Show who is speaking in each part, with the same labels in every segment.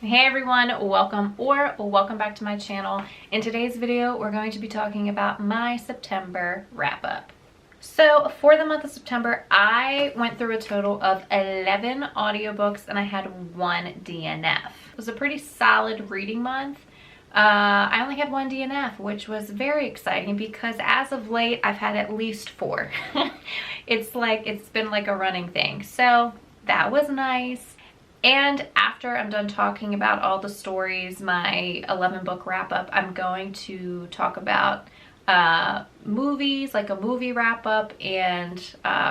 Speaker 1: Hey everyone, welcome back to my channel. In today's video, we're going to be talking about my September wrap up. So for the month of September, I went through a total of 11 audiobooks and I had one DNF. It was a pretty solid reading month. I only had one DNF, which was very exciting because as of late, I've had at least 4. It's been like a running thing. So that was nice. And after I'm done talking about all the stories, my 11 book wrap up, I'm going to talk about movies, like a movie wrap up and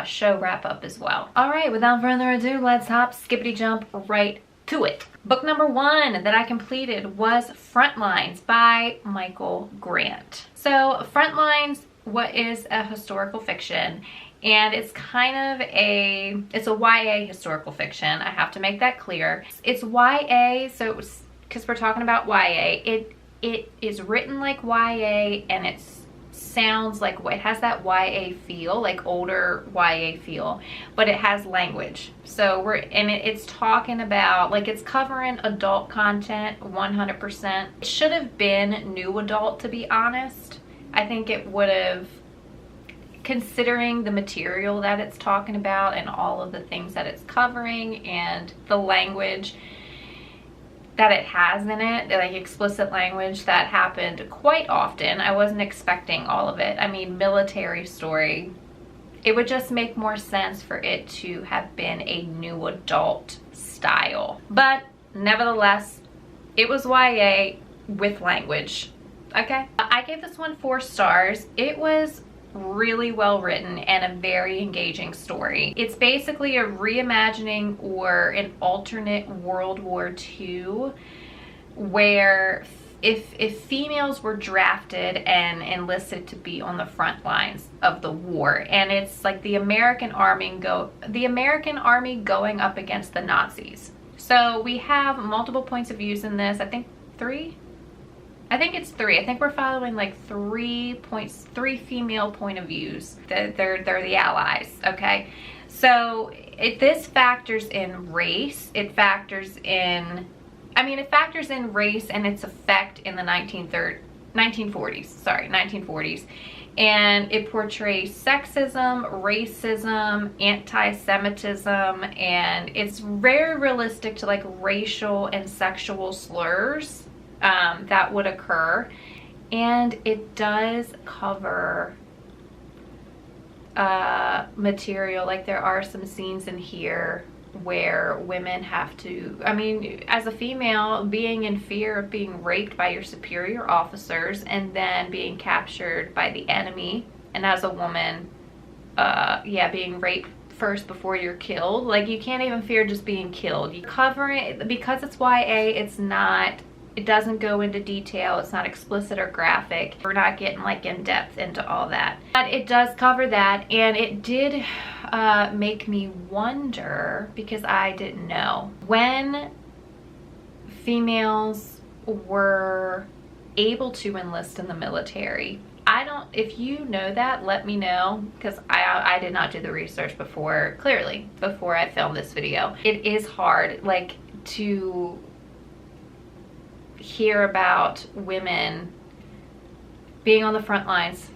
Speaker 1: show wrap up as well. All right, without further ado, let's hop, skippity jump right to it. Book number 1 that I completed was Frontlines by Michael Grant. So Frontlines, what is a historical fiction? And it's kind of it's a YA historical fiction. I have to make that clear. It's YA, so because we're talking about YA, it is written like YA and it sounds like, it has that YA feel, like older YA feel, but it has language. So it's talking about, like, it's covering adult content 100%. It should have been new adult, to be honest. I think it would have, considering the material that it's talking about and all of the things that it's covering and the language that it has in it, like explicit language that happened quite often. I wasn't expecting all of it. I mean, military story, it would just make more sense for it to have been a new adult style. But nevertheless, it was YA with language. Okay, I gave this one 4 stars. It was really well written and a very engaging story. It's basically a reimagining or an alternate World War II where if females were drafted and enlisted to be on the front lines of the war, and it's like the American army going up against the Nazis. So we have multiple points of views in this. I think 3. I think it's 3. I think we're following like 3 female point of views. They're the allies, okay? So this factors in race. It factors in race and its effect in the 1940s. And it portrays sexism, racism, anti-Semitism, and it's very realistic to like racial and sexual slurs that would occur. And it does cover material, like there are some scenes in here where women have to, I mean, as a female, being in fear of being raped by your superior officers and then being captured by the enemy, and as a woman, being raped first before you're killed. Like, you can't even fear just being killed. You cover it because it's YA. It doesn't go into detail. It's not explicit or graphic. We're not getting like in depth into all that, but it does cover that. And it did make me wonder, because I didn't know, when females were able to enlist in the military. If you know that, let me know, because I did not do the research before I filmed this video. It is hard, like, to hear about women being on the front lines.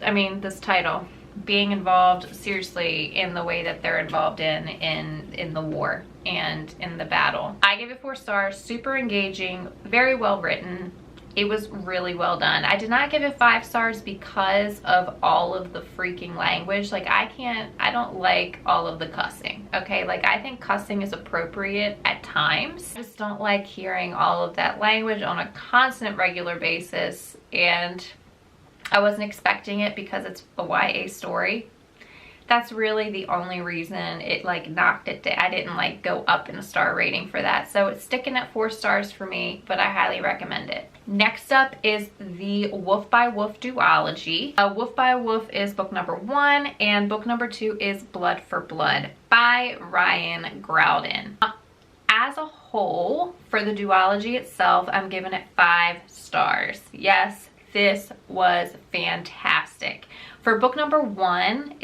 Speaker 1: I mean, this title, being involved seriously in the way that they're involved in the war and in the battle. I gave it 4 stars. Super engaging, very well written. It was really well done. I did not give it 5 stars because of all of the freaking language. Like, I don't like all of the cussing, okay? Like, I think cussing is appropriate at times. I just don't like hearing all of that language on a constant, regular basis. And I wasn't expecting it because it's a YA story. That's really the only reason it like knocked it down. I didn't like go up in a star rating for that. So it's sticking at 4 stars for me, but I highly recommend it. Next up is the Wolf by Wolf duology. Wolf by Wolf is book number 1 and book number 2 is Blood for Blood by Ryan Groudon. As a whole, for the duology itself, I'm giving it 5 stars. Yes, this was fantastic. For book number 1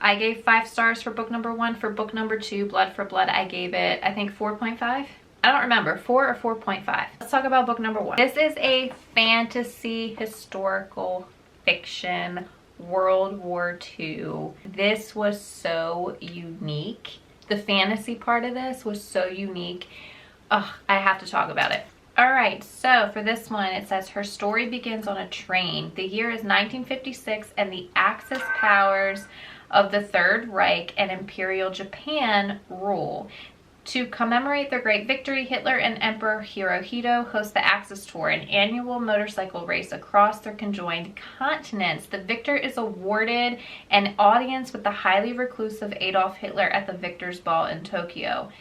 Speaker 1: I gave 5 stars for book number 1. For book number 2, Blood for Blood, I gave it, I think, 4.5. I don't remember, 4 or 4.5. Let's talk about book number 1. This is a fantasy historical fiction, World War II. This was so unique. The fantasy part of this was so unique. Ugh, I have to talk about it. All right, so for this one, it says her story begins on a train. The year is 1956, and the Axis powers of the Third Reich and Imperial Japan rule. To commemorate their great victory, Hitler and Emperor Hirohito host the Axis Tour, an annual motorcycle race across their conjoined continents. The victor is awarded an audience with the highly reclusive Adolf Hitler at the Victor's Ball in Tokyo.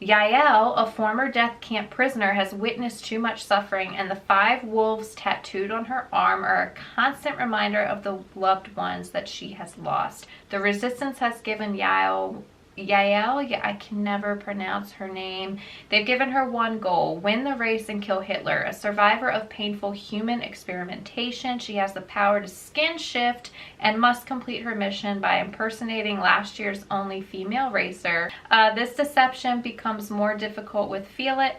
Speaker 1: Yael, a former death camp prisoner, has witnessed too much suffering, and the 5 wolves tattooed on her arm are a constant reminder of the loved ones that she has lost. The resistance has given Yael, I can never pronounce her name. They've given her one goal: win the race and kill Hitler. A survivor of painful human experimentation, she has the power to skin shift and must complete her mission by impersonating last year's only female racer. This deception becomes more difficult with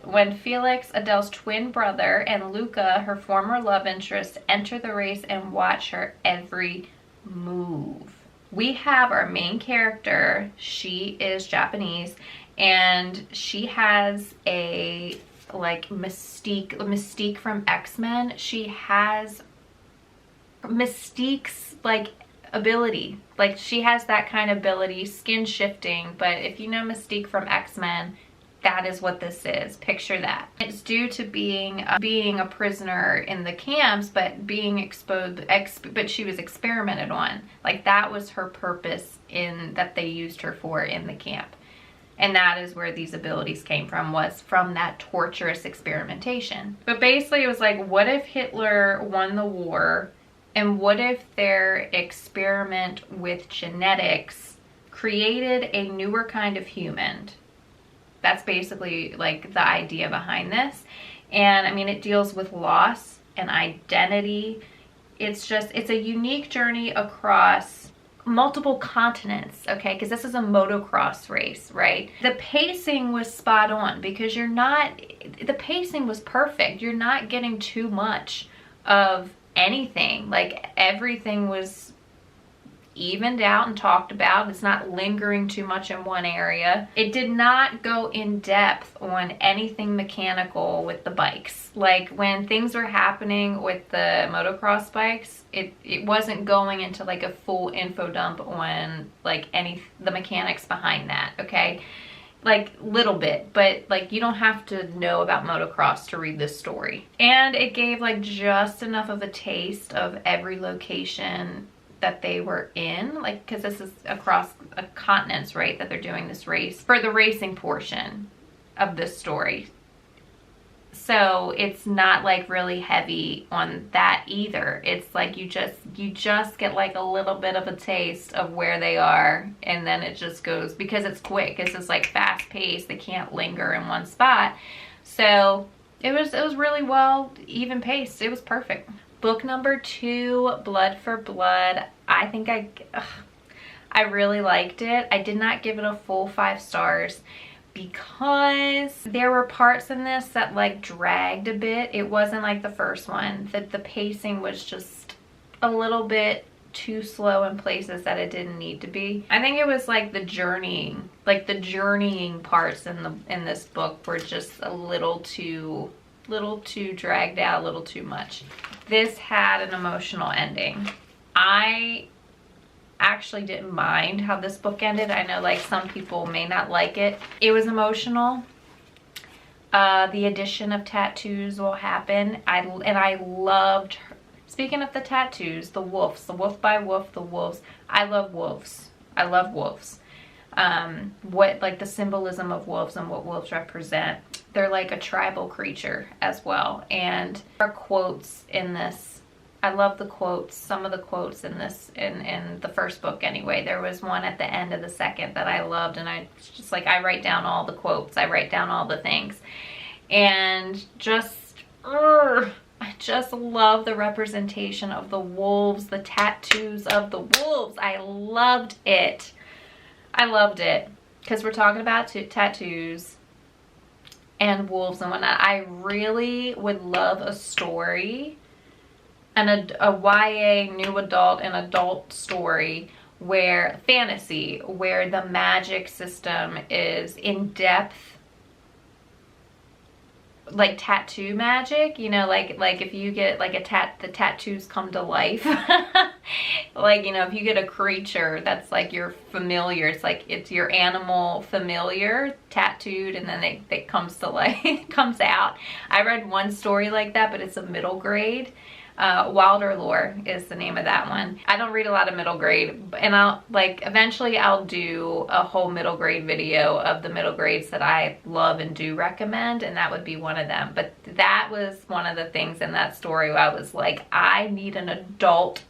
Speaker 1: when Felix, Adele's twin brother, and Luca, her former love interest, enter the race and watch her every move. We have our main character. She is Japanese, and she has a like Mystique from X-Men. She has Mystique's like ability. Like she has that kind of ability, skin shifting. But if you know Mystique from X-Men, that is what this is. Picture that. It's due to being a prisoner in the camps, but being exposed, but she was experimented on. Like that was her purpose that they used her for in the camp. And that is where these abilities came from, was from that torturous experimentation. But basically it was like, what if Hitler won the war? And what if their experiment with genetics created a newer kind of human? That's basically like the idea behind this. And I mean, it deals with loss and identity. It's a unique journey across multiple continents, okay? Because this is a motocross race, right? The pacing was spot on because the pacing was perfect. You're not getting too much of anything. Like everything was evened out and talked about. It's not lingering too much in one area. It did not go in depth on anything mechanical with the bikes. Like when things were happening with the motocross bikes, it wasn't going into like a full info dump on like the mechanics behind that, okay? Like little bit, but like you don't have to know about motocross to read this story. And it gave like just enough of a taste of every location that they were in, like, because this is across continents, right, that they're doing this race for the racing portion of this story. So it's not like really heavy on that either. It's like you just get like a little bit of a taste of where they are, and then it just goes, because it's quick. It's just like fast paced. They can't linger in one spot. So it was really well even paced. It was perfect. Book number 2, Blood for Blood. I think I really liked it. I did not give it a full 5 stars because there were parts in this that like dragged a bit. It wasn't like the first one. The pacing was just a little bit too slow in places that it didn't need to be. I think it was like the journeying parts in this book were just a little too dragged out, a little too much. This had an emotional ending. I actually didn't mind how this book ended. I know like some people may not like it. It was emotional. The addition of tattoos will happen. I loved her. Speaking of the tattoos, the wolves, the wolf by wolf, the wolves. I love wolves. I love wolves. What like the symbolism of wolves and what wolves represent. They're like a tribal creature as well. And there are quotes in this. I love the quotes, some of the quotes in this, in the first book anyway. There was one at the end of the second that I loved, and I just like, I write down all the quotes. I write down all the things. And I just love the representation of the wolves, the tattoos of the wolves. I loved it. I loved it. Because we're talking about tattoos. and wolves and whatnot. I really would love a story, and a YA new adult and adult story where fantasy, where the magic system is in depth, like tattoo magic, you know, like if you get like the tattoos come to life. Like, you know, if you get a creature that's like your familiar, it's like it's your animal familiar tattooed, and then it comes to life, comes out. I read one story like that, but it's a middle grade. Wilder Lore is the name of that one. I don't read a lot of middle grade, and eventually I'll do a whole middle grade video of the middle grades that I love and do recommend, and that would be one of them. But that was one of the things in that story where I was like, I need an adult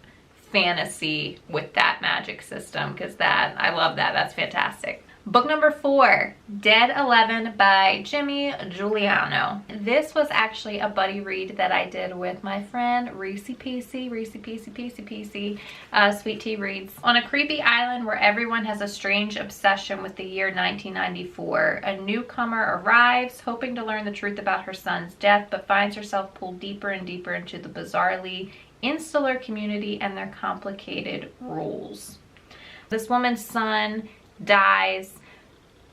Speaker 1: fantasy with that magic system, because I love that. That's fantastic. Book number 4, Dead 11 by Jimmy Giuliano. This was actually a buddy read that I did with my friend Reese PC, Sweet Tea Reads. On a creepy island where everyone has a strange obsession with the year 1994, a newcomer arrives hoping to learn the truth about her son's death, but finds herself pulled deeper and deeper into the bizarrely insular community and their complicated rules. This woman's son dies.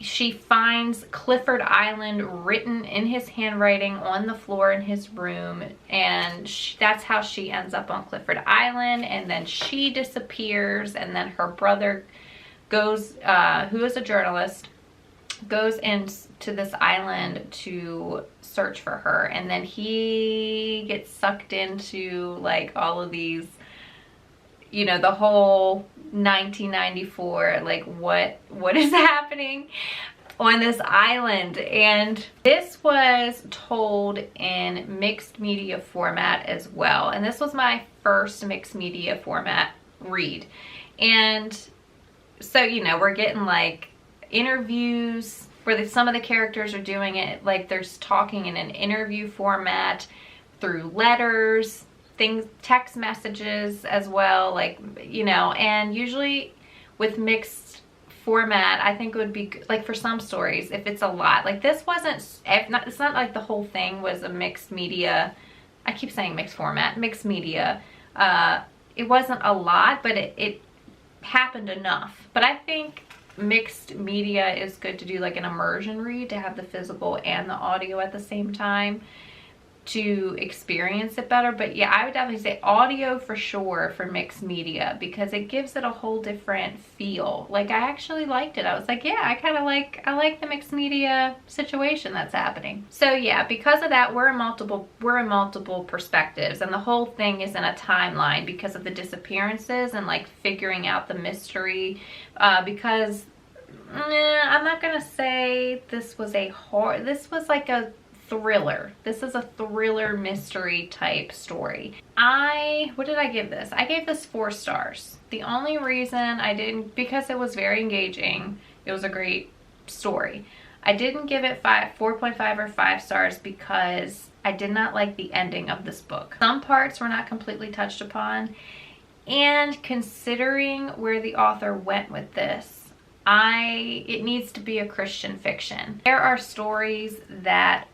Speaker 1: She finds Clifford Island written in his handwriting on the floor in his room, and that's how she ends up on Clifford Island. And then she disappears, and then her brother goes, who is a journalist, goes into this island to search for her, and then he gets sucked into like all of these, you know, the whole 1994, like what is happening on this island. And this was told in mixed media format as well, and this was my first mixed media format read. And so, you know, we're getting like interviews where some of the characters are doing it like they're talking in an interview format through letters, things, text messages as well, like, you know. And usually with mixed format, I think it would be like for some stories, if it's a lot, like this wasn't, it's not like the whole thing was a mixed media, I keep saying mixed format, mixed media. It wasn't a lot, but it happened enough. But I think mixed media is good to do like an immersion read, to have the physical and the audio at the same time to experience it better. But yeah, I would definitely say audio for sure for mixed media, because it gives it a whole different feel. Like I actually liked it. I was like, yeah, I like the mixed media situation that's happening. So yeah, because of that, we're in multiple perspectives, and the whole thing is in a timeline because of the disappearances and like figuring out the mystery. Because I'm not gonna say this was a horror, this was like a thriller. This is a thriller mystery type story. What did I give this? I gave this 4 stars. The only reason I didn't, because it was very engaging, it was a great story. I didn't give it 4.5 or 5 stars because I did not like the ending of this book. Some parts were not completely touched upon, and considering where the author went with this, it needs to be a Christian fiction. There are stories that,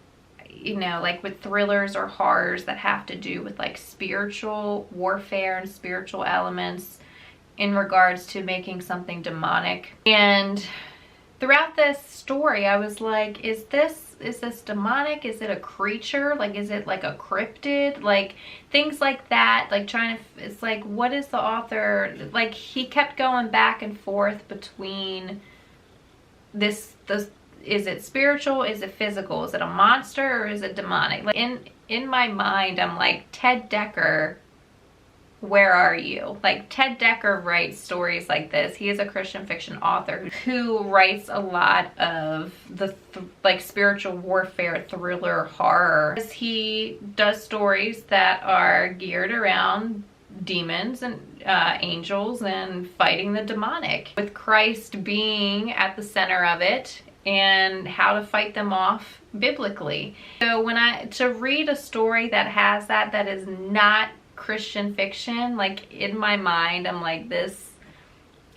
Speaker 1: you know, like with thrillers or horrors that have to do with like spiritual warfare and spiritual elements in regards to making something demonic. And throughout this story, I was like, is this demonic? Is it a creature? Like, is it like a cryptid? Like things like that, like it's like, what is the author, like he kept going back and forth between this is it spiritual? Is it physical? Is it a monster or is it demonic? Like in my mind, I'm like, Ted Dekker, where are you? Like Ted Dekker writes stories like this. He is a Christian fiction author who writes a lot of the like spiritual warfare, thriller, horror. He does stories that are geared around demons and angels and fighting the demonic, with Christ being at the center of it and how to fight them off biblically. So to read a story that has that is not Christian fiction, like in my mind, I'm like, this,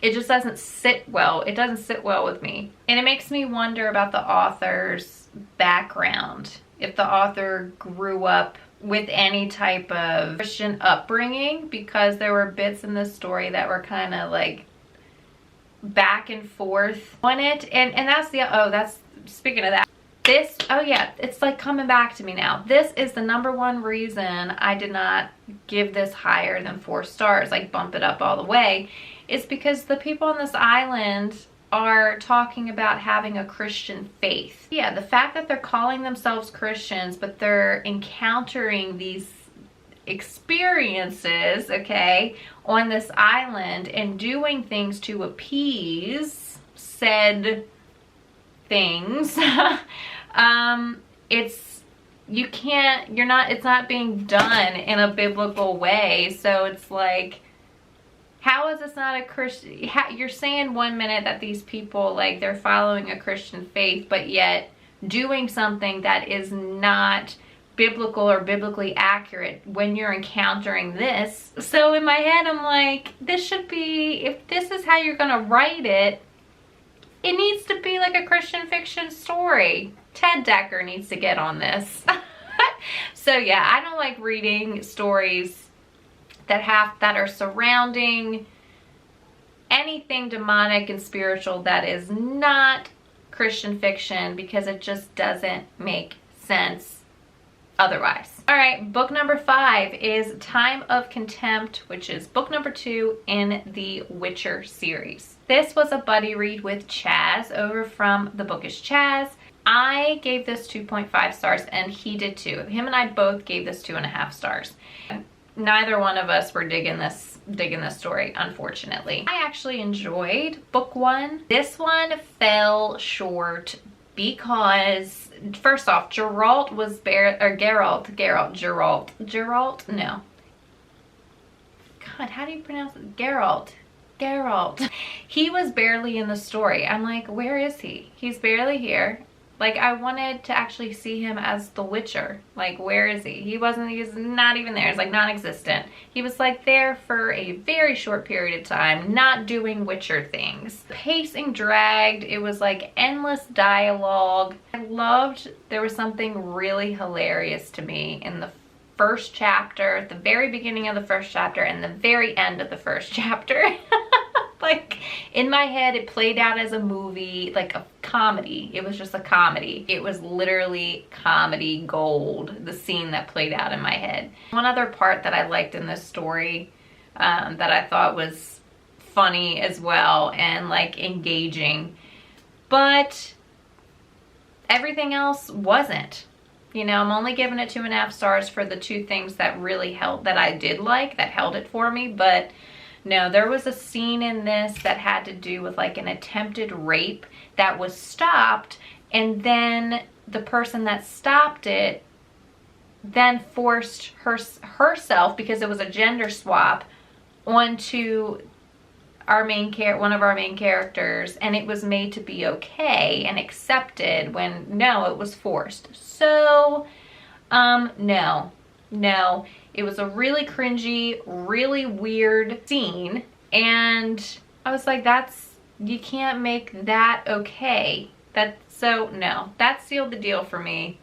Speaker 1: it just doesn't sit well. It doesn't sit well with me. And it makes me wonder about the author's background, if the author grew up with any type of Christian upbringing, because there were bits in this story that were kind of like back and forth on it. And that's the, oh, that's, speaking of that, this, oh yeah, it's like coming back to me now. This is the #1 reason I did not give this higher than 4 stars, like bump it up all the way. It's because the people on this island are talking about having a Christian faith. Yeah, the fact that they're calling themselves Christians, but they're encountering these experiences, okay, on this island and doing things to appease said things. It's, you can't, you're not, it's not being done in a biblical way. So it's like, how is this not a Christian? You're saying 1 minute that these people, like, they're following a Christian faith, but yet doing something that is not biblical or biblically accurate when you're encountering this. So in my head, I'm like, this should be, if this is how you're gonna write it, it needs to be like a Christian fiction story. Ted Dekker needs to get on this. So yeah, I don't like reading stories that are surrounding anything demonic and spiritual that is not Christian fiction, because it just doesn't make sense otherwise. All right, book number 5 is Time of Contempt, which is book number 2 in the Witcher series. This was a buddy read with Chaz over from The Bookish Chaz. I gave this 2.5 stars and he did too. Him and I both gave this 2.5 stars. Neither one of us were digging this story, unfortunately. I actually enjoyed book 1. This one fell short because, first off, Geralt was Geralt? No. God, how do you pronounce it? Geralt. He was barely in the story. I'm like, where is he? He's barely here. Like, I wanted to actually see him as the Witcher. Like, where is he? He's not even there. It's like non-existent. He was like there for a very short period of time, not doing Witcher things. Pacing dragged. It was like endless dialogue. There was something really hilarious to me in the first chapter, at the very beginning of the first chapter and the very end of the first chapter. Like, in my head, it played out as a movie, like a comedy. It was just a comedy. It was literally comedy gold, the scene that played out in my head. One other part that I liked in this story that I thought was funny as well and like engaging, but everything else wasn't. You know, I'm only giving it 2.5 stars for the 2 things that really held, that I did like, that held it for me. But no, there was a scene in this that had to do with like an attempted rape that was stopped, and then the person that stopped it then forced herself, because it was a gender swap, onto one of our main characters, and it was made to be okay and accepted when no, it was forced. So no, it was a really cringy, really weird scene, and I was like, you can't make that okay. So no, that sealed the deal for me.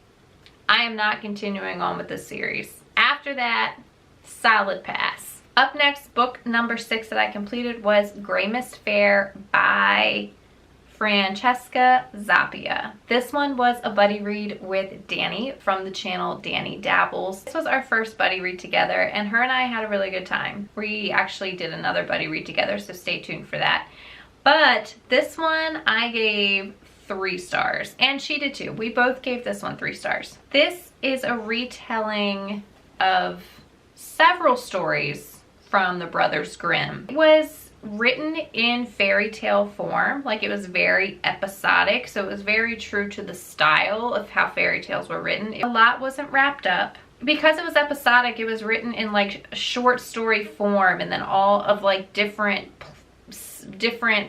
Speaker 1: I am not continuing on with this series. After that, solid pass. Up next, book number 6 that I completed was Grey Mist Fair by Francesca Zappia. This one was a buddy read with Danny from the channel Danny Dabbles. This was our first buddy read together, and her and I had a really good time. We actually did another buddy read together, so stay tuned for that. But this one I gave 3 stars, and she did too. We both gave this one 3 stars. This is a retelling of several stories from the Brothers Grimm. It was written in fairy tale form, like it was very episodic, so it was very true to the style of how fairy tales were written. A lot wasn't wrapped up. Because it was episodic, it was written in like short story form, and then all of like different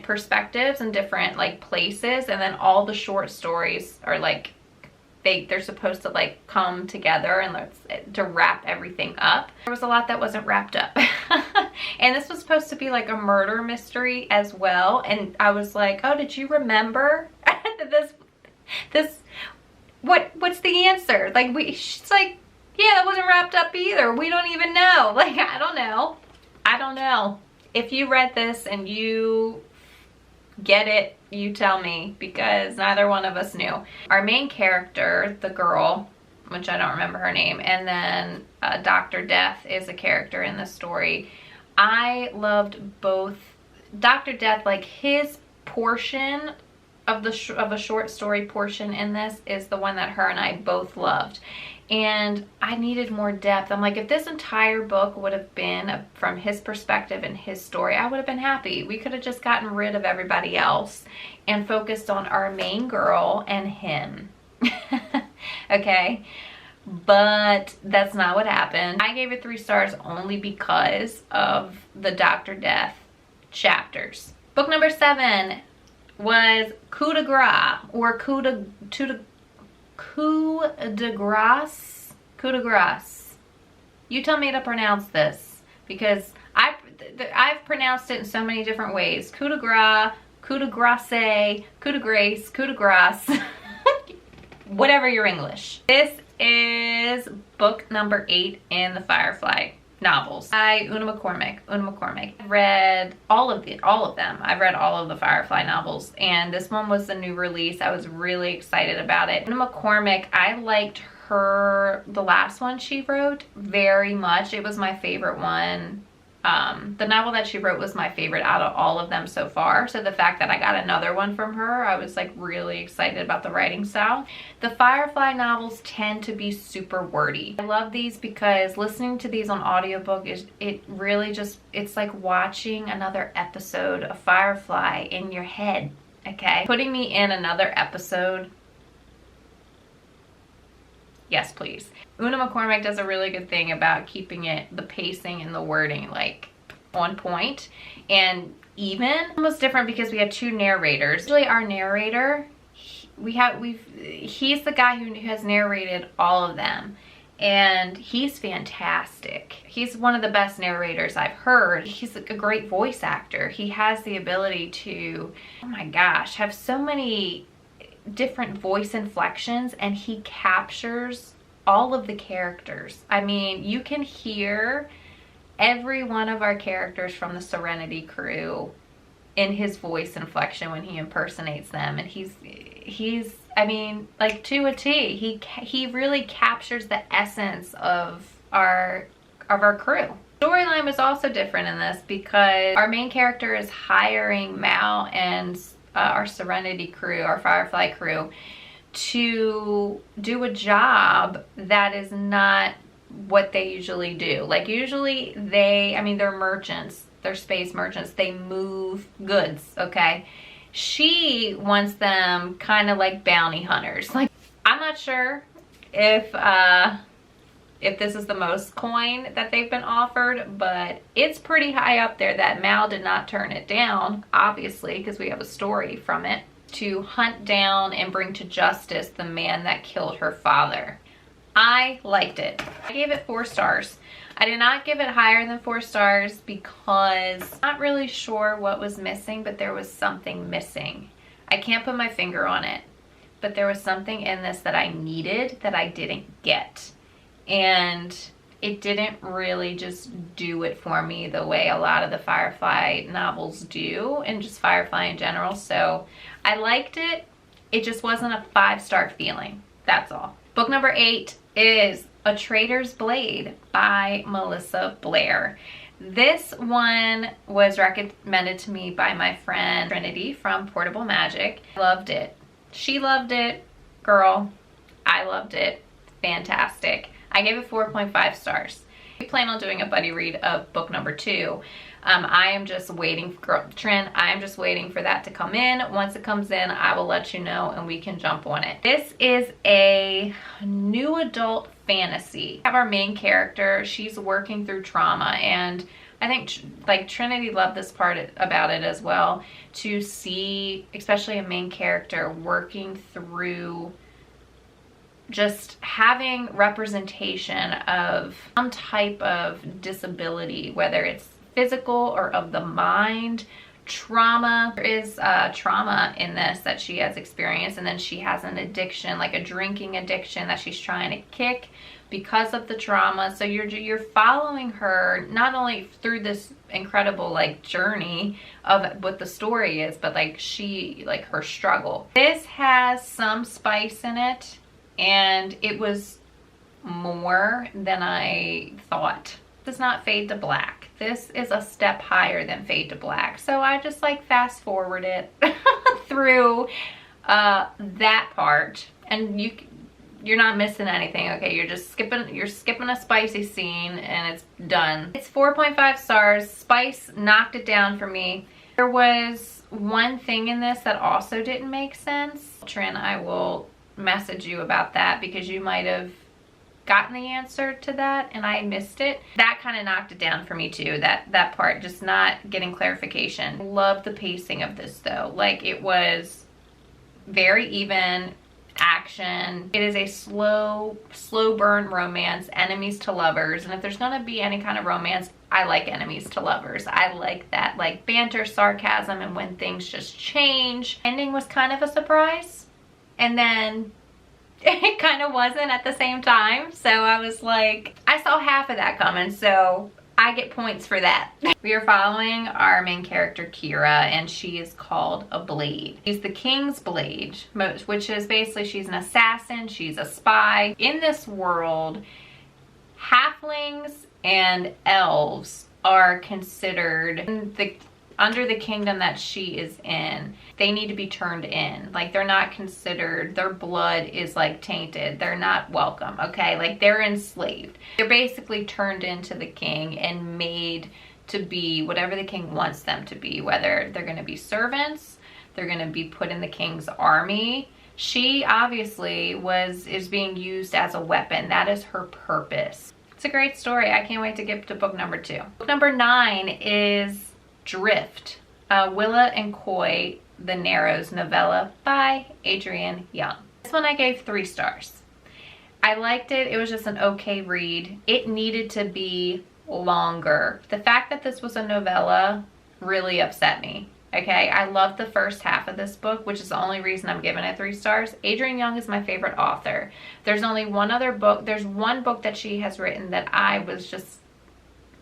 Speaker 1: perspectives and different like places, and then all the short stories are like they're supposed to like come together and to wrap everything up. There was a lot that wasn't wrapped up. And this was supposed to be like a murder mystery as well, and I was like, oh, did you remember that this what's the answer? Like, she's like, yeah, that wasn't wrapped up either. We don't even know. Like, I don't know. I don't know. If you read this and you get it, you tell me, because neither one of us knew. Our main character, the girl, which I don't remember her name, and then Dr. Death is a character in this story. I loved both. Dr. Death, like, his portion of a short story portion in this is the one that her and I both loved. And I needed more depth. I'm like, if this entire book would have been from his perspective and his story, I would have been happy. We could have just gotten rid of everybody else and focused on our main girl and him. Okay? But that's not what happened. I gave it 3 stars only because of the Dr. Death chapters. Book number 7 was Coup de Grace, or Coup de Grace. Coup de Grace. You tell me to pronounce this, because I've pronounced it in so many different ways. Coup de Grace, Coup de Grace, Coup de Grace, Coup de Grace. Whatever your English. This is book number 8 in the Firefly novels by Una McCormick. I've read all of them. I've read all of the Firefly novels, and this one was the new release. I was really excited about it. Una McCormick, I liked the last one she wrote very much. It was my favorite one. The novel that she wrote was my favorite out of all of them so far. So the fact that I got another one from her, I was like really excited about the writing style. The Firefly novels tend to be super wordy. I love these because listening to these on audiobook it's like watching another episode of Firefly in your head, okay? Putting me in another episode. Yes, please. Una McCormick does a really good thing about keeping the pacing and the wording like on point and even. Almost different because we have 2 narrators. Usually our narrator, he's the guy who has narrated all of them, and he's fantastic. He's one of the best narrators I've heard. He's a great voice actor. He has the ability to, oh my gosh, have so many different voice inflections, and he captures all of the characters. I mean, you can hear every one of our characters from the Serenity crew in his voice inflection when he impersonates them, and he's I mean, like, to a T. He really captures the essence of our crew. Storyline was also different in this because our main character is hiring Mal and our Serenity crew, our Firefly crew, to do a job that is not what they usually do. Like, usually they're merchants, they're space merchants, they move goods, okay? She wants them kind of like bounty hunters. Like, I'm not sure if this is the most coin that they've been offered, but it's pretty high up there that Mal did not turn it down, obviously, because we have a story from it, to hunt down and bring to justice the man that killed her father. I liked it. I gave it 4 stars. I did not give it higher than 4 stars because I'm not really sure what was missing, but there was something missing. I can't put my finger on it, but there was something in this that I needed that I didn't get. And it didn't really just do it for me the way a lot of the Firefly novels do, and just Firefly in general. So I liked it. It just wasn't a 5-star feeling. That's all. Book number 8 is A Traitor's Blade by Melissa Blair. This one was recommended to me by my friend Trinity from Portable Magic. I loved it. She loved it. Girl, I loved it. Fantastic. I gave it 4.5 stars. We plan on doing a buddy read of book number 2. I am just waiting, Trin, I am just waiting for that to come in. Once it comes in, I will let you know and we can jump on it. This is a new adult fantasy. We have our main character. She's working through trauma, and I think like Trinity loved this part about it as well, to see especially a main character working through just having representation of some type of disability, whether it's physical or of the mind, trauma. There is trauma in this that she has experienced, and then she has an addiction, like a drinking addiction that she's trying to kick because of the trauma. So you're following her not only through this incredible like journey of what the story is, but like her struggle. This has some spice in it, and it was more than I thought. Does not fade to black. This is a step higher than fade to black. So I just like fast forward it through that part, and you're not missing anything. Okay, you're skipping a spicy scene and it's done. It's 4.5 stars. Spice knocked it down for me. There was one thing in this that also didn't make sense. Trin, I will message you about that because you might have gotten the answer to that and I missed it. That kind of knocked it down for me too, that part, just not getting clarification. Love the pacing of this though. Like, it was very even action. It is a slow burn romance, enemies to lovers. And if there's gonna be any kind of romance, I like enemies to lovers. I like that, like, banter, sarcasm, and when things just change. Ending was kind of a surprise, and then it kind of wasn't at the same time. So I was like, I saw half of that coming, so I get points for that. We are following our main character, Kira, and she is called a Blade. She's the King's Blade, which is basically she's an assassin, she's a spy. In this world, halflings and elves are considered under the kingdom that she is in. They need to be turned in. Like, they're not considered, their blood is like tainted. They're not welcome, okay? Like, they're enslaved. They're basically turned into the king and made to be whatever the king wants them to be, whether they're gonna be servants, they're gonna be put in the king's army. She obviously is being used as a weapon. That is her purpose. It's a great story. I can't wait to get to book number 2. Book number 9 is Drift, Willa and Coy, the Narrows novella by Adrienne Young. This one I gave 3 stars. I liked it. It was just an okay read. It needed to be longer. The fact that this was a novella really upset me. Okay, I loved the first half of this book, which is the only reason I'm giving it 3 stars. Adrienne Young is my favorite author. There's only one other book. There's one book that she has written that I was just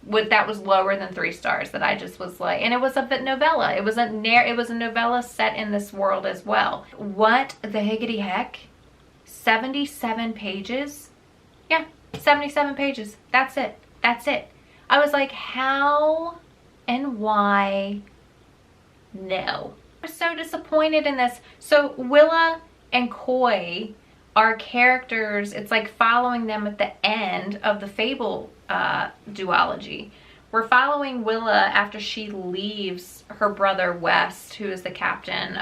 Speaker 1: that was lower than 3 stars, that I just was like, and it was a novella. It was a novella set in this world as well. What the higgity heck? 77 pages? Yeah, 77 pages. That's it. That's it. I was like, how and why? No. I was so disappointed in this. So Willa and Coy are characters. It's like following them at the end of the Fable duology. We're following Willa after she leaves her brother West, who is the captain,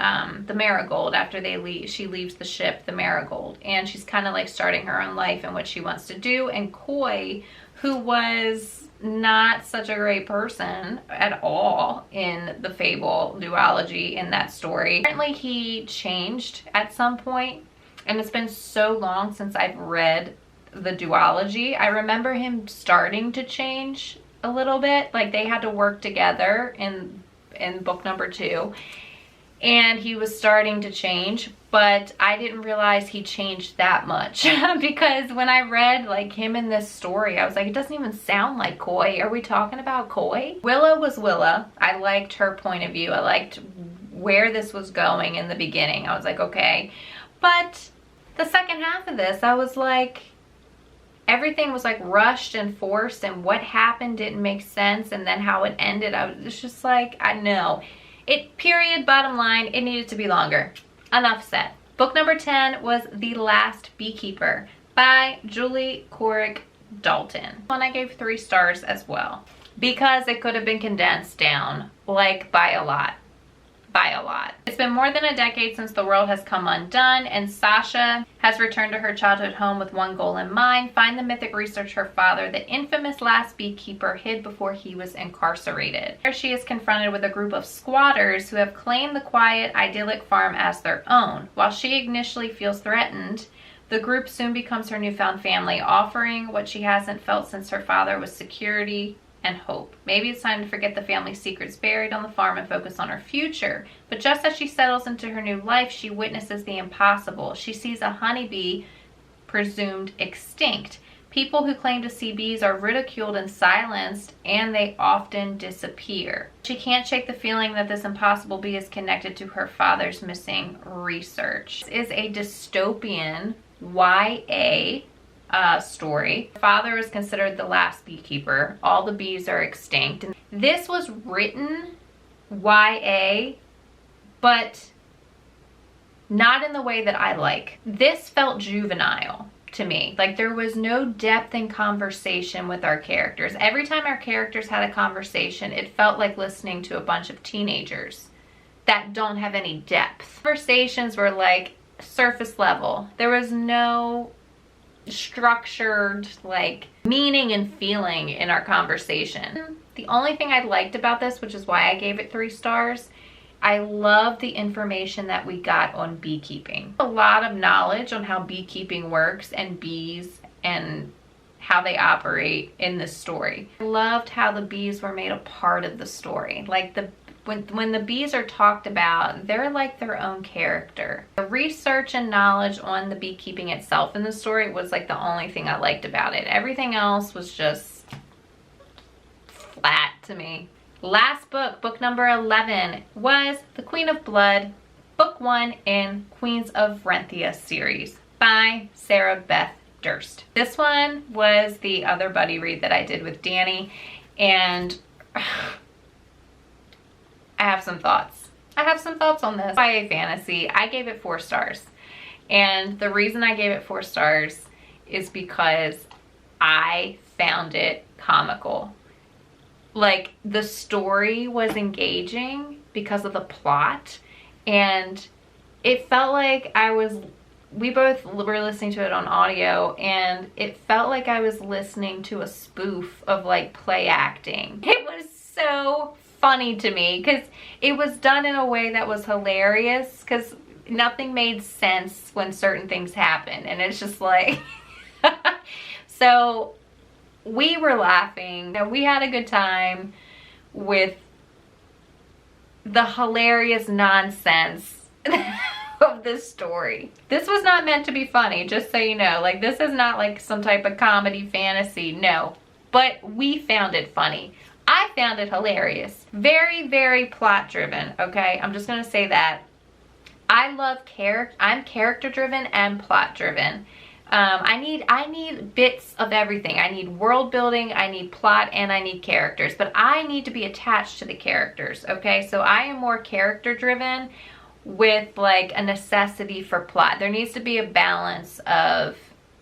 Speaker 1: the Marigold. After she leaves the ship, the Marigold, and she's kind of like starting her own life and what she wants to do. And Coy, who was not such a great person at all in the Fable duology in that story. Apparently he changed at some point, and it's been so long since I've read the duology. I remember him starting to change a little bit. Like, they had to work together in book number 2, and he was starting to change, but I didn't realize he changed that much because when I read like him in this story, I was like, it doesn't even sound like Coy. Are we talking about Coy? Willa was Willa. I liked her point of view. I liked where this was going in the beginning. I was like, okay. But the second half of this, I was like, everything was like rushed and forced, and what happened didn't make sense, and then how it ended, I was just like, I know. It, period, bottom line, it needed to be longer. Enough said. Book number 10 was The Last Beekeeper by Julie Corrick Dalton. One I gave 3 stars as well, because it could have been condensed down like by a lot. It's been more than a decade since the world has come undone, and Sasha has returned to her childhood home with one goal in mind: find the mythic researcher father, the infamous last beekeeper hid before he was incarcerated. There she is confronted with a group of squatters who have claimed the quiet, idyllic farm as their own. While she initially feels threatened, the group soon becomes her newfound family, offering what she hasn't felt since her father was security and hope. Maybe it's time to forget the family secrets buried on the farm and focus on her future. But just as she settles into her new life, she witnesses the impossible. She sees a honeybee presumed extinct. People who claim to see bees are ridiculed and silenced, and they often disappear. She can't shake the feeling that this impossible bee is connected to her father's missing research. This is a dystopian YA story. Her father is considered the last beekeeper. All the bees are extinct. This was written YA, but not in the way that I like. This felt juvenile to me. Like, there was no depth in conversation with our characters. Every time our characters had a conversation, it felt like listening to a bunch of teenagers that don't have any depth. Conversations were like surface level. There was no structured like meaning and feeling in our conversation. The only thing I liked about this, which is why I gave it 3 stars, I love the information that we got on beekeeping. A lot of knowledge on how beekeeping works and bees and how they operate in this story. I loved how the bees were made a part of the story. Like when the bees are talked about, they're like their own character. The research and knowledge on the beekeeping itself in the story was like the only thing I liked about it. Everything else was just flat to me. Last book, book number 11, was The Queen of Blood, book 1 in Queens of Renthia series by Sarah Beth Durst. This one was the other buddy read that I did with Danny, and I have some thoughts. I have some thoughts on this. YA fantasy, I gave it 4 stars. And the reason I gave it 4 stars is because I found it comical. Like, the story was engaging because of the plot, and it felt like we both were listening to it on audio, and it felt like I was listening to a spoof of like play acting. It was so funny to me because it was done in a way that was hilarious, because nothing made sense when certain things happened, and it's just like so we were laughing. We had a good time with the hilarious nonsense of this story. This was not meant to be funny, just so you know. Like, this is not like some type of comedy fantasy, no. But we found it funny. I found it hilarious. Very, very plot driven, okay? I'm just gonna say that. I'm character driven and plot driven. I need bits of everything. I need world building, I need plot, and I need characters. But I need to be attached to the characters, okay? So I am more character driven with like a necessity for plot. There needs to be a balance of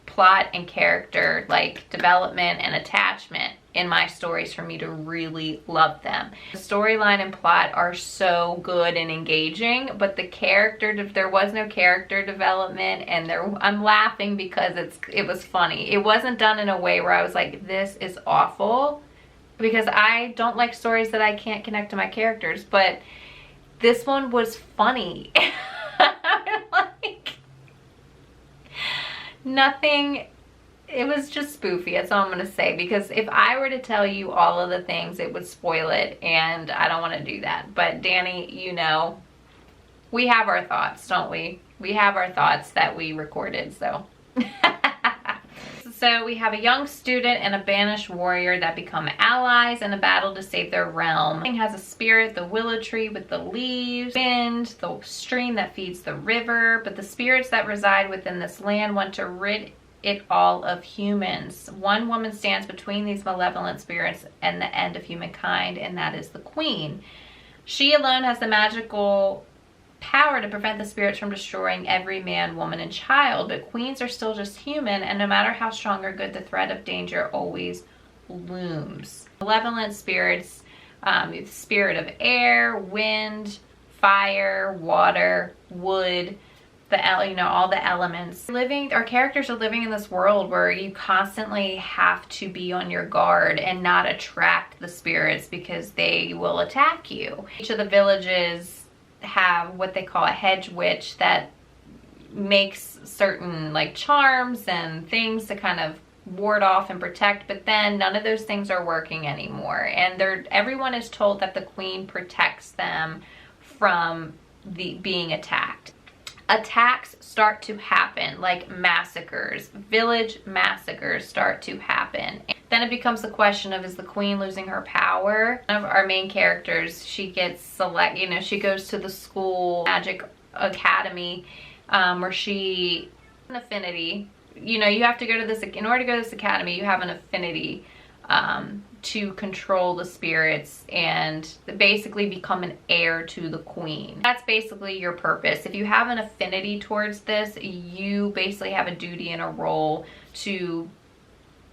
Speaker 1: plot and character, like development and attachment in my stories for me to really love them. The storyline and plot are so good and engaging, but there was no character development, and I'm laughing because it was funny. It wasn't done in a way where I was like, this is awful, because I don't like stories that I can't connect to my characters, but this one was funny. Like, nothing. It was just spoofy, that's all I'm gonna say, because if I were to tell you all of the things, it would spoil it, and I don't want to do that. But Danny, you know, we have our thoughts, don't we? We have our thoughts that we recorded, so. So we have a young student and a banished warrior that become allies in a battle to save their realm. It has a spirit, the willow tree with the leaves, wind, the stream that feeds the river, but the spirits that reside within this land want to rid it all of humans. One woman stands between these malevolent spirits and the end of humankind, and that is the queen. She alone has the magical power to prevent the spirits from destroying every man, woman, and child, but queens are still just human, and no matter how strong or good, the threat of danger always looms. Malevolent spirits, the spirit of air, wind, fire, water, wood, all the elements. Our characters are living in this world where you constantly have to be on your guard and not attract the spirits because they will attack you. Each of the villages have what they call a hedge witch that makes certain like charms and things to kind of ward off and protect, but then none of those things are working anymore, and everyone is told that the queen protects them from being attacked. Attacks start to happen, like massacres, village massacres start to happen. Then it becomes the question of, is the queen losing her power? One of our main characters, she gets she goes to the school magic academy, where she an affinity. You have to go to this, in order to go to this academy, you have an affinity to control the spirits and basically become an heir to the queen. That's basically your purpose. If you have an affinity towards this, you basically have a duty and a role to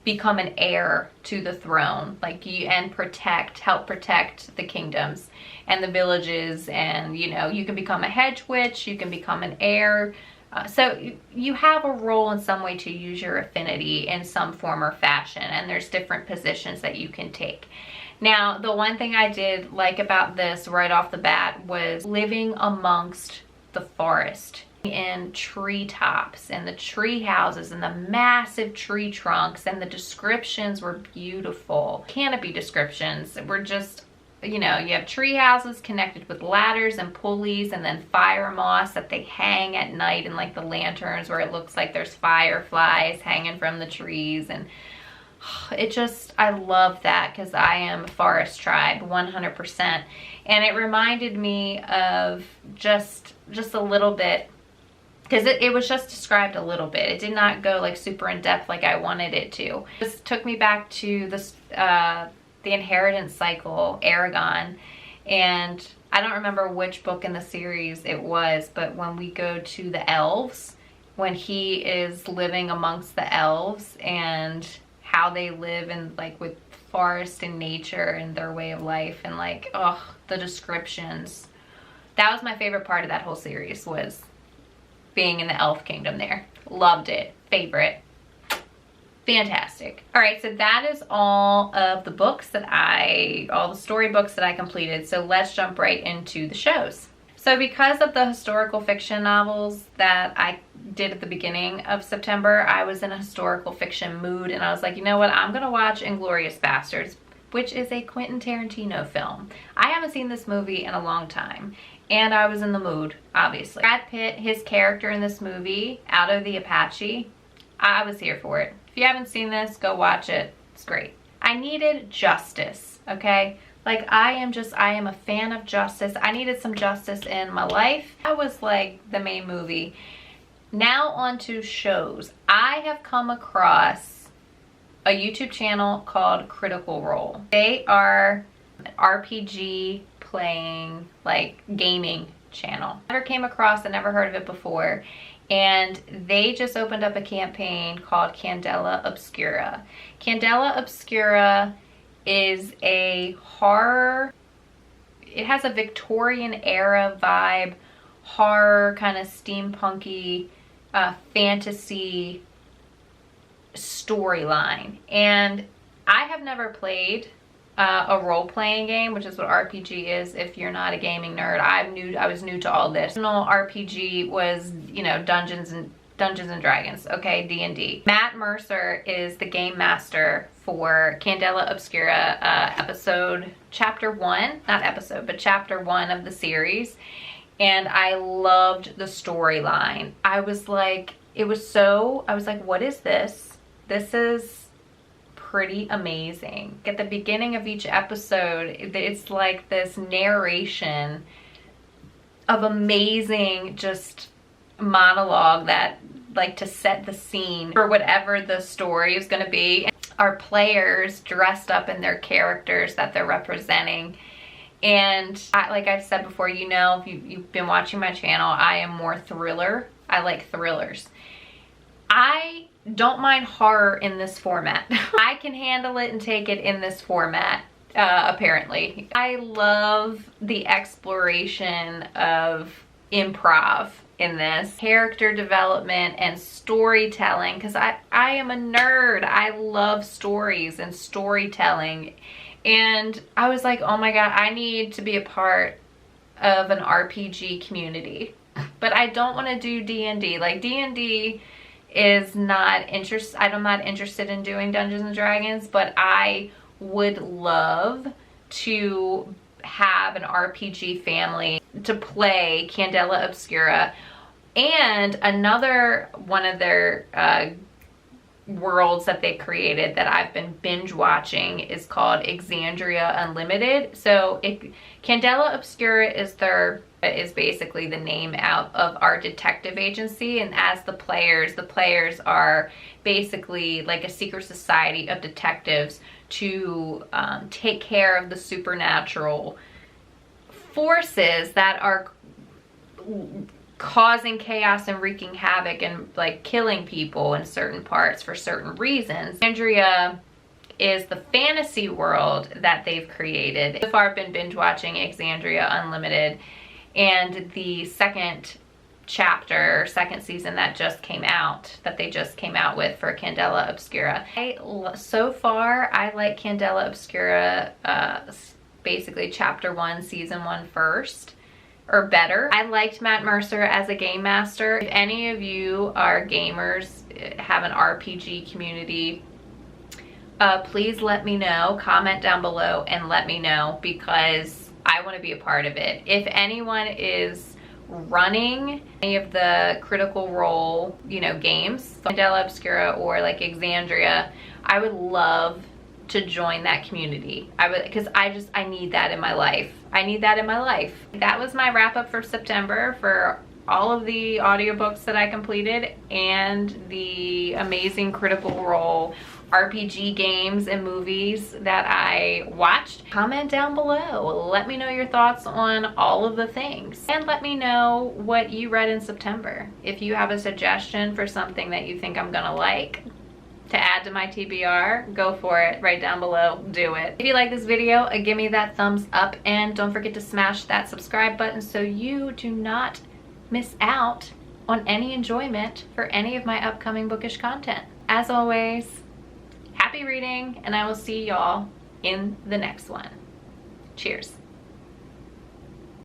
Speaker 1: become an heir to the throne, and help protect the kingdoms and the villages, and you can become a hedge witch, you can become an heir. So you have a role in some way to use your affinity in some form or fashion, and there's different positions that you can take. Now, the one thing I did like about this right off the bat was living amongst the forest, in treetops and the tree houses and the massive tree trunks, and the descriptions were beautiful. Canopy descriptions were just, you have tree houses connected with ladders and pulleys, and then fire moss that they hang at night, and the lanterns where it looks like there's fireflies hanging from the trees. And I love that, because I am a forest tribe 100%. And it reminded me of just a little bit, because it was just described a little bit. It did not go super in depth like I wanted it to. This took me back to this the inheritance cycle, Aragon, and I don't remember which book in the series it was, but when we go to the elves, when he is living amongst the elves and how they live in with forest and nature and their way of life, and the descriptions. That was my favorite part of that whole series, was being in the elf kingdom there. Loved it. Favorite. Fantastic. All right, so that is all of the books all the storybooks that I completed. So let's jump right into the shows. So because of the historical fiction novels that I did at the beginning of September, I was in a historical fiction mood, and I was like, you know what? I'm gonna watch Inglourious Basterds, which is a Quentin Tarantino film. I haven't seen this movie in a long time, and I was in the mood, obviously. Brad Pitt, his character in this movie, Out of the Apache, I was here for it. If you haven't seen this, go watch it. It's great. I needed justice, okay? I am a fan of justice. I needed some justice in my life. That was the main movie. Now on to shows. I have come across a YouTube channel called Critical Role. They are an RPG playing, gaming channel. Never came across and never heard of it before. And they just opened up a campaign called Candela Obscura. Candela Obscura is a horror, it has a Victorian era vibe, horror, kind of steampunky, fantasy storyline. And I have never played a role-playing game, which is what RPG is. If you're not a gaming nerd, I was new to all this. Original RPG was, Dungeons and Dragons, okay, D&D. Matt Mercer is the game master for Candela Obscura, chapter 1 of the series, and I loved the storyline. I was like, what is this? This is pretty amazing. At the beginning of each episode, it's like this narration of amazing just monologue that to set the scene for whatever the story is going to be. Our players dressed up in their characters that they're representing. And like I've said before, if you've been watching my channel, I am more thriller. I like thrillers. I don't mind horror in this format. I can handle it and take it in this format, apparently. I love the exploration of improv in this, character development and storytelling, because I am a nerd. I love stories and storytelling, and I was like, oh my god, I need to be a part of an RPG community. But I don't want to do D&D. D&D is not interested, I'm not interested in doing Dungeons and Dragons, but I would love to have an RPG family to play Candela Obscura. And another one of their worlds that they created that I've been binge watching is called Exandria Unlimited. So Candela Obscura is basically the name out of our detective agency, and as the players are basically like a secret society of detectives to take care of the supernatural forces that are causing chaos and wreaking havoc and like killing people in certain parts for certain reasons. Andrea is the fantasy world that they've created. So far I've been binge watching Exandria Unlimited, and the second season that they just came out with for Candela Obscura. So far I like Candela Obscura basically chapter 1 season 1 first, or better. I liked Matt Mercer as a game master. If any of you are gamers, have an RPG community, please let me know. Comment down below and let me know, because I want to be a part of it. If anyone is running any of the Critical Role, games, Candela Obscura or like Exandria, I would love to join that community. Because I need that in my life. I need that in my life. That was my wrap up for September for all of the audiobooks that I completed and the amazing Critical Role RPG games and movies that I watched. Comment down below. Let me know your thoughts on all of the things. And let me know what you read in September. If you have a suggestion for something that you think I'm gonna like to add to my TBR, go for it right down below. Do it. If you like this video, give me that thumbs up, and don't forget to smash that subscribe button so you do not miss out on any enjoyment for any of my upcoming bookish content. As always, happy reading, and I will see y'all in the next one. Cheers.